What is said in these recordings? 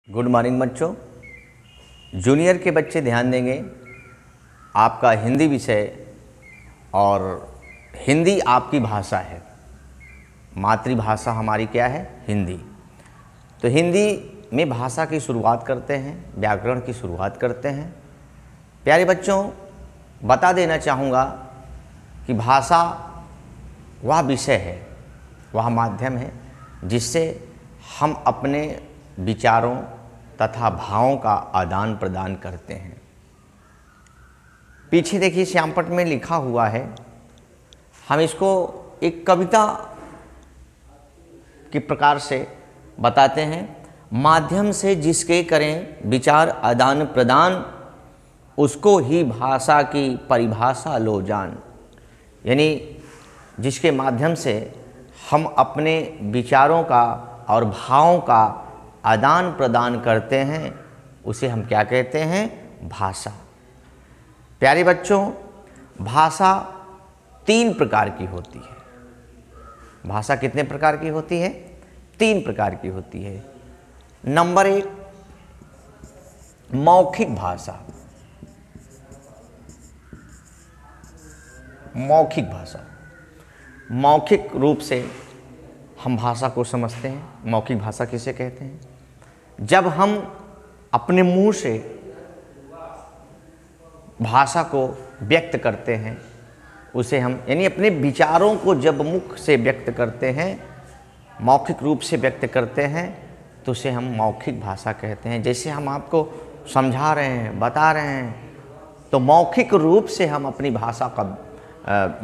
Good morning बच्चों। Junior के बच्चे ध्यान देंगे, आपका हिंदी विषय और हिंदी आपकी भाषा है। मातृभाषा हमारी क्या है? हिंदी। तो हिंदी में भाषा की शुरुआत करते हैं, व्याकरण की शुरुआत करते हैं। प्यारे बच्चों, बता देना चाहूँगा कि भाषा वह विषय है, वह माध्यम है जिससे हम अपने विचारों तथा भावों का आदान प्रदान करते हैं। पीछे देखिए श्यामपट्ट में लिखा हुआ है, हम इसको एक कविता के प्रकार से बताते हैं। माध्यम से जिसके करें विचार आदान प्रदान, उसको ही भाषा की परिभाषा लो जान। यानी जिसके माध्यम से हम अपने विचारों का और भावों का आदान प्रदान करते हैं, उसे हम क्या कहते हैं? भाषा। प्यारे बच्चों, भाषा 3 प्रकार की होती है। भाषा कितने प्रकार की होती है? 3 प्रकार की होती है। नंबर 1, मौखिक भाषा। मौखिक भाषा, मौखिक रूप से हम भाषा को समझते हैं। मौखिक भाषा किसे कहते हैं? जब हम अपने मुंह से भाषा को व्यक्त करते हैं, उसे हम यानी अपने विचारों को जब मुख से व्यक्त करते हैं, मौखिक रूप से व्यक्त करते हैं, तो उसे हम मौखिक भाषा कहते हैं। जैसे हम आपको समझा रहे हैं, बता रहे हैं, तो मौखिक रूप से हम अपनी भाषा का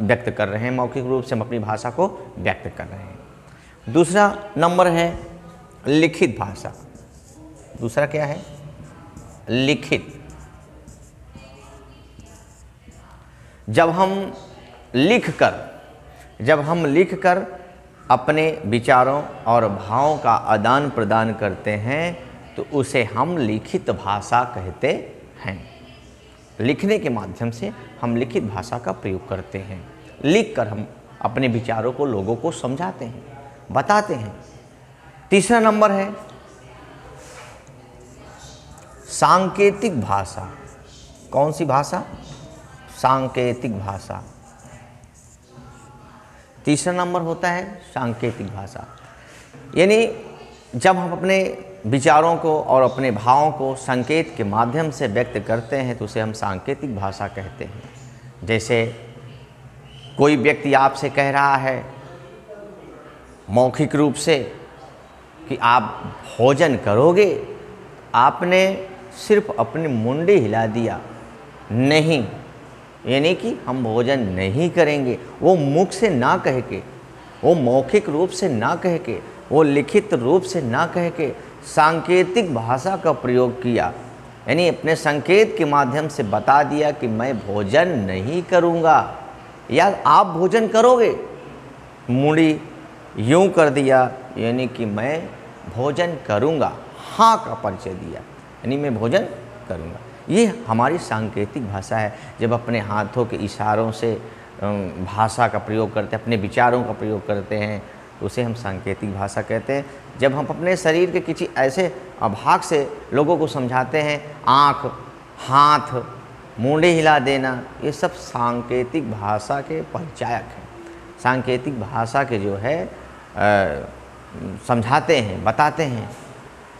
व्यक्त कर रहे हैं, मौखिक रूप से हम अपनी भाषा को व्यक्त कर रहे हैं। दूसरा नंबर है लिखित भाषा। दूसरा क्या है? लिखित। जब हम लिखकर अपने विचारों और भावों का आदान प्रदान करते हैं, तो उसे हम लिखित भाषा कहते हैं। लिखने के माध्यम से हम लिखित भाषा का प्रयोग करते हैं। लिखकर हम अपने विचारों को लोगों को समझाते हैं, बताते हैं। तीसरा नंबर है सांकेतिक भाषा। कौन सी भाषा? सांकेतिक भाषा। तीसरा नंबर होता है सांकेतिक भाषा। यानी जब हम अपने विचारों को और अपने भावों को संकेत के माध्यम से व्यक्त करते हैं, तो उसे हम सांकेतिक भाषा कहते हैं। जैसे कोई व्यक्ति आपसे कह रहा है मौखिक रूप से कि आप भोजन करोगे, आपने सिर्फ अपनी मुंडी हिला दिया, नहीं, यानी कि हम भोजन नहीं करेंगे। वो मुख से ना कह के, वो मौखिक रूप से ना कह के, वो लिखित रूप से ना कह के सांकेतिक भाषा का प्रयोग किया, यानी अपने संकेत के माध्यम से बता दिया कि मैं भोजन नहीं करूँगा, या आप भोजन करोगे, मुंडी यूं कर दिया, यानी कि मैं भोजन करूँगा, हाँ का परिचय दिया, यानी मैं भोजन करूँगा। ये हमारी सांकेतिक भाषा है। जब अपने हाथों के इशारों से भाषा का प्रयोग करते हैं, अपने विचारों का प्रयोग करते हैं, तो उसे हम सांकेतिक भाषा कहते हैं। जब हम अपने शरीर के किसी ऐसे भाग से लोगों को समझाते हैं, आँख, हाथ, मुंडी हिला देना, ये सब सांकेतिक भाषा के परिचायक हैं। सांकेतिक भाषा के जो है समझाते हैं, बताते हैं।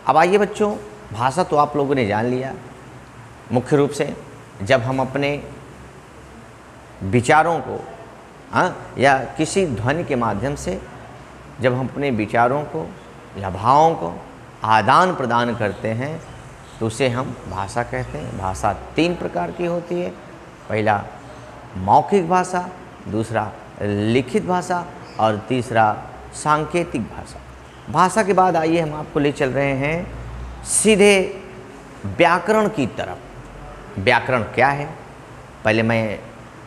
अब आइए बच्चों, भाषा तो आप लोगों ने जान लिया। मुख्य रूप से जब हम अपने विचारों को या किसी ध्वनि के माध्यम से जब हम अपने विचारों को या भावों को आदान प्रदान करते हैं, तो उसे हम भाषा कहते हैं। भाषा 3 प्रकार की होती है। पहला मौखिक भाषा, दूसरा लिखित भाषा और तीसरा सांकेतिक भाषा। भाषा के बाद आइए हम आपको ले चल रहे हैं सीधे व्याकरण की तरफ। व्याकरण क्या है? पहले मैं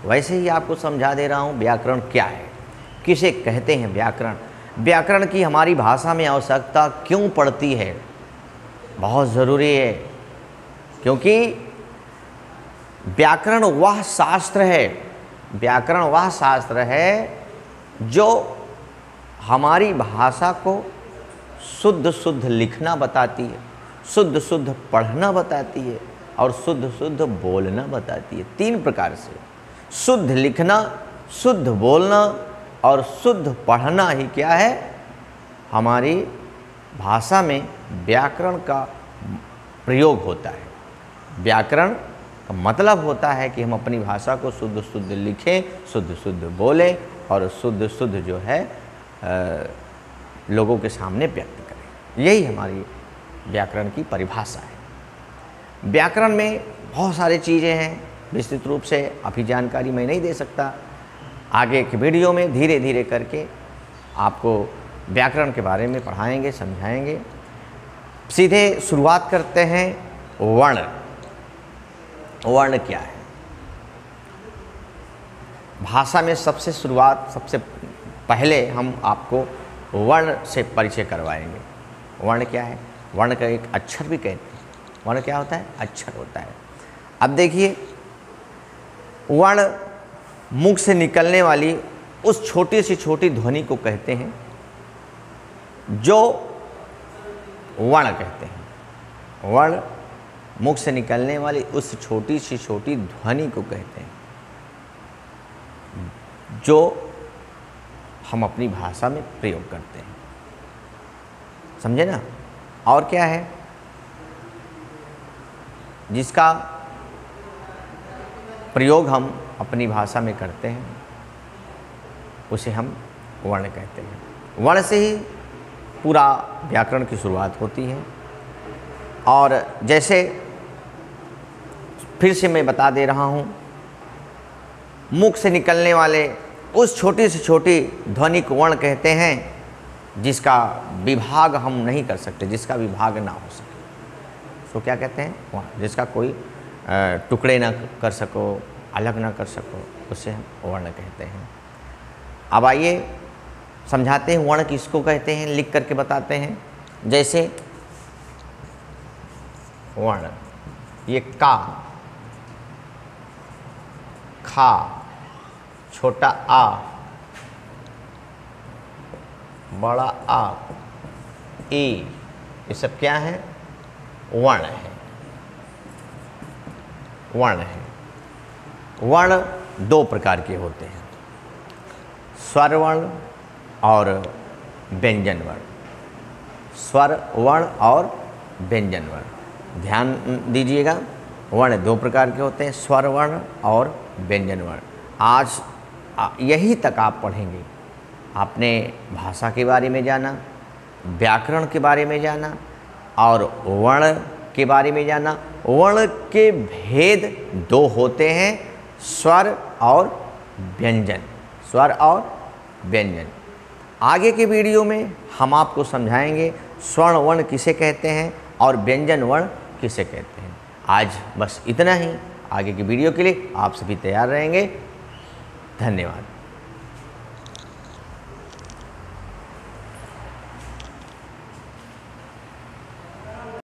वैसे ही आपको समझा दे रहा हूँ व्याकरण क्या है, किसे कहते हैं व्याकरण। व्याकरण की हमारी भाषा में आवश्यकता क्यों पड़ती है? बहुत ज़रूरी है, क्योंकि व्याकरण वह शास्त्र है, व्याकरण वह शास्त्र है जो हमारी भाषा को शुद्ध शुद्ध लिखना बताती है, शुद्ध शुद्ध पढ़ना बताती है और शुद्ध शुद्ध बोलना बताती है। 3 प्रकार से, शुद्ध लिखना, शुद्ध बोलना और शुद्ध पढ़ना ही क्या है, हमारी भाषा में व्याकरण का प्रयोग होता है। व्याकरण का मतलब होता है कि हम अपनी भाषा को शुद्ध शुद्ध लिखें, शुद्ध शुद्ध बोलें और शुद्ध शुद्ध जो है लोगों के सामने व्यक्त करें। यही हमारी व्याकरण की परिभाषा है। व्याकरण में बहुत सारी चीज़ें हैं, विस्तृत रूप से अभी जानकारी मैं नहीं दे सकता। आगे के वीडियो में धीरे धीरे करके आपको व्याकरण के बारे में पढ़ाएंगे, समझाएंगे। सीधे शुरुआत करते हैं वर्ण। वर्ण क्या है? भाषा में सबसे पहले हम आपको वर्ण से परिचय करवाएंगे। वर्ण क्या है? वर्ण का एक अक्षर भी कहते हैं। वर्ण क्या होता है? अक्षर होता है। अब देखिए, वर्ण मुख से निकलने वाली उस छोटी से छोटी ध्वनि को कहते हैं जो वर्ण कहते हैं। वर्ण मुख से निकलने वाली उस छोटी से छोटी ध्वनि को कहते हैं जो हम अपनी भाषा में प्रयोग करते हैं। समझे ना? और क्या है जिसका प्रयोग हम अपनी भाषा में करते हैं, उसे हम वर्ण कहते हैं। वर्ण से ही पूरा व्याकरण की शुरुआत होती है। और जैसे फिर से मैं बता दे रहा हूँ, मुख से निकलने वाले उस छोटी से छोटी ध्वनि को वर्ण कहते हैं जिसका विभाग हम नहीं कर सकते, जिसका विभाग ना हो सके, तो क्या कहते हैं? वर्ण। जिसका कोई टुकड़े ना कर सको, अलग ना कर सको, उसे हम वर्ण कहते हैं। अब आइए समझाते हैं वर्ण किसको कहते हैं, लिख करके बताते हैं। जैसे वर्ण, ये का, खा, छोटा आ, बड़ा आ, ई, ये सब क्या है? वर्ण है। वर्ण है। वर्ण 2 प्रकार के होते हैं, स्वर वर्ण और व्यंजन वर्ण। स्वर वर्ण और व्यंजन वर्ण, ध्यान दीजिएगा। वर्ण 2 प्रकार के होते हैं, स्वर वर्ण और व्यंजन वर्ण। आज यही तक आप पढ़ेंगे। आपने भाषा के बारे में जाना, व्याकरण के बारे में जाना और वर्ण के बारे में जाना। वर्ण के भेद 2 होते हैं, स्वर और व्यंजन। स्वर और व्यंजन। आगे के वीडियो में हम आपको समझाएंगे स्वर्ण वर्ण किसे कहते हैं और व्यंजन वर्ण किसे कहते हैं। आज बस इतना ही। आगे की वीडियो के लिए आप सभी तैयार रहेंगे। धन्यवाद।